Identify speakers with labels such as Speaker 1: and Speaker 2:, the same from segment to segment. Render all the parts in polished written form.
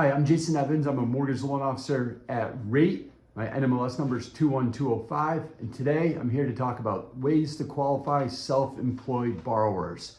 Speaker 1: Hi, I'm Jason Evans. I'm a mortgage loan officer at Rate. My NMLS number is 21205, and today I'm here to talk about ways to qualify self-employed borrowers.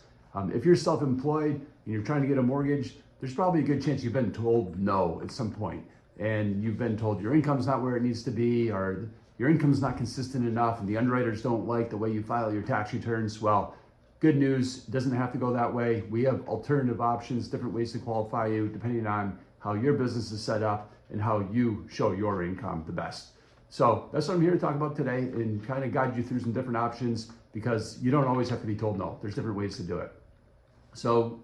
Speaker 1: If you're self-employed and you're trying to get a mortgage, there's probably a good chance you've been told no at some point, and you've been told your income's not where it needs to be, or your income's not consistent enough, and the underwriters don't like the way you file your tax returns. Well, good news, it doesn't have to go that way. We have alternative options, different ways to qualify you depending on how your business is set up and how you show your income the best. So that's what I'm here to talk about today and kind of guide you through some different options, because you don't always have to be told no. There's different ways to do it. So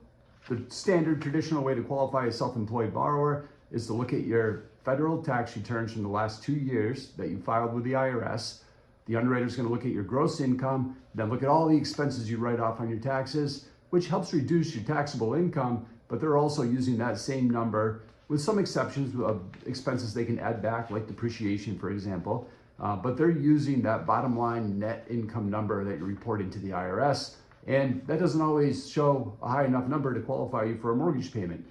Speaker 1: the standard traditional way to qualify a self-employed borrower is to look at your federal tax returns from the last 2 years that you filed with the IRS. The underwriter is going to look at your gross income, then look at all the expenses you write off on your taxes, which helps reduce your taxable income, but they're also using that same number with some exceptions of expenses they can add back, like depreciation, for example. But they're using that bottom line net income number that you're reporting to the IRS, and that doesn't always show a high enough number to qualify you for a mortgage payment.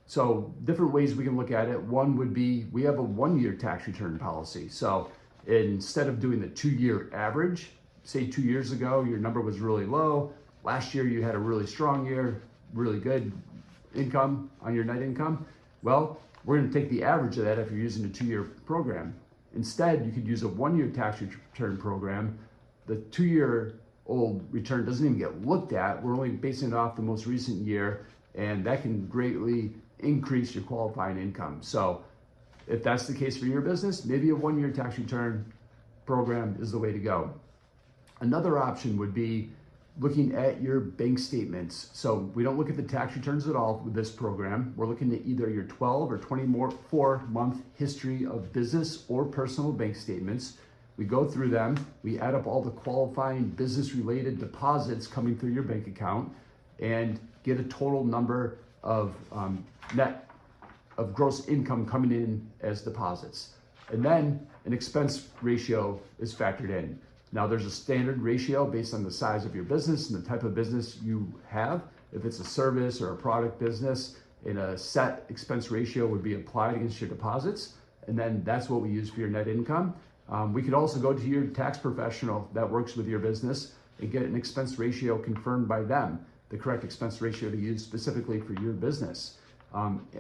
Speaker 1: So different ways we can look at it. One would be, we have a 1-year tax return policy. So instead of doing the 2-year average, say 2 years ago, your number was really low. Last year, you had a really strong year, really good income on your net income. Well, we're going to take the average of that if you're using a 2-year program. Instead, you could use a 1-year tax return program. The 2-year-old return doesn't even get looked at. We're only basing it off the most recent year, and that can greatly increase your qualifying income. So if that's the case for your business, maybe a 1-year tax return program is the way to go. Another option would be looking at your bank statements. So we don't look at the tax returns at all with this program. We're looking at either your 12 or 24-month history of business or personal bank statements. We go through them, we add up all the qualifying business-related deposits coming through your bank account and get a total number of gross income coming in as deposits. And then an expense ratio is factored in. Now there's a standard ratio based on the size of your business and the type of business you have. If it's a service or a product business, and a set expense ratio would be applied against your deposits. And then that's what we use for your net income. We could also go to your tax professional that works with your business and get an expense ratio confirmed by them, the correct expense ratio to use specifically for your business.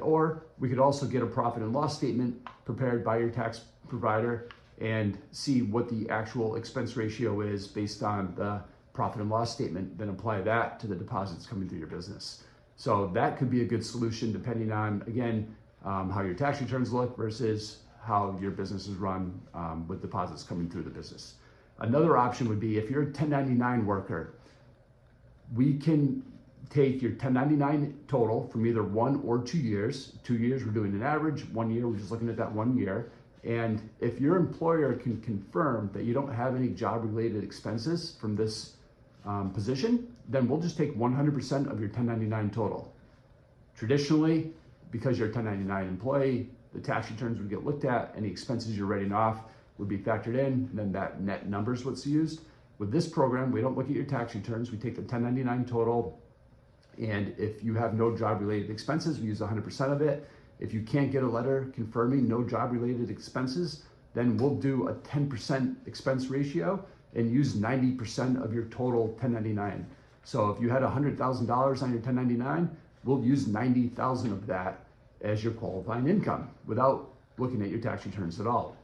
Speaker 1: Or we could also get a profit and loss statement prepared by your tax provider and see what the actual expense ratio is based on the profit and loss statement, then apply that to the deposits coming through your business. So that could be a good solution depending on, again, how your tax returns look versus how your business is run with deposits coming through the business. Another option would be if you're a 1099 worker, we can take your 1099 total from either 1 or 2 years. 2 years, we're doing an average. 1 year, we're just looking at that 1 year. And if your employer can confirm that you don't have any job-related expenses from this position, then we'll just take 100% of your 1099 total. Traditionally, because you're a 1099 employee, the tax returns would get looked at, any expenses you're writing off would be factored in, and then that net number is what's used. With this program, we don't look at your tax returns, we take the 1099 total, and if you have no job-related expenses, we use 100% of it. If you can't get a letter confirming no job-related expenses, then we'll do a 10% expense ratio and use 90% of your total 1099. So if you had $100,000 on your 1099, we'll use 90,000 of that as your qualifying income without looking at your tax returns at all.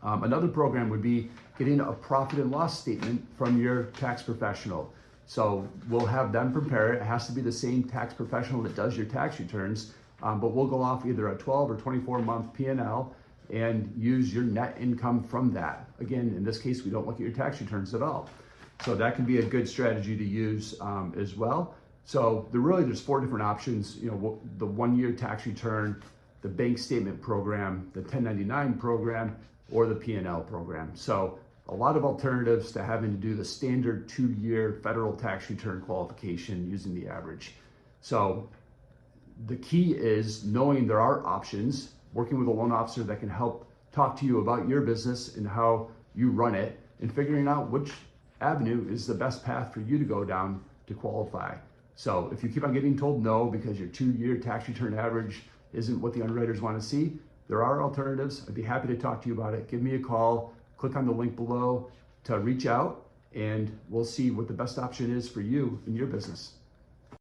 Speaker 1: Another program would be getting a profit and loss statement from your tax professional. So we'll have them prepare it. It has to be the same tax professional that does your tax returns. But we'll go off either a 12 or 24-month P&L and use your net income from that. Again, in this case, we don't look at your tax returns at all. So that can be a good strategy to use as well. So there's 4 different options, the 1-year tax return, the bank statement program, the 1099 program, or the P&L program. So a lot of alternatives to having to do the standard 2-year federal tax return qualification using the average. So the key is knowing there are options, working with a loan officer that can help talk to you about your business and how you run it, and figuring out which avenue is the best path for you to go down to qualify. So if you keep on getting told no because your 2-year tax return average isn't what the underwriters want to see, there are alternatives. I'd be happy to talk to you about it. Give me a call, click on the link below to reach out, and we'll see what the best option is for you in your business.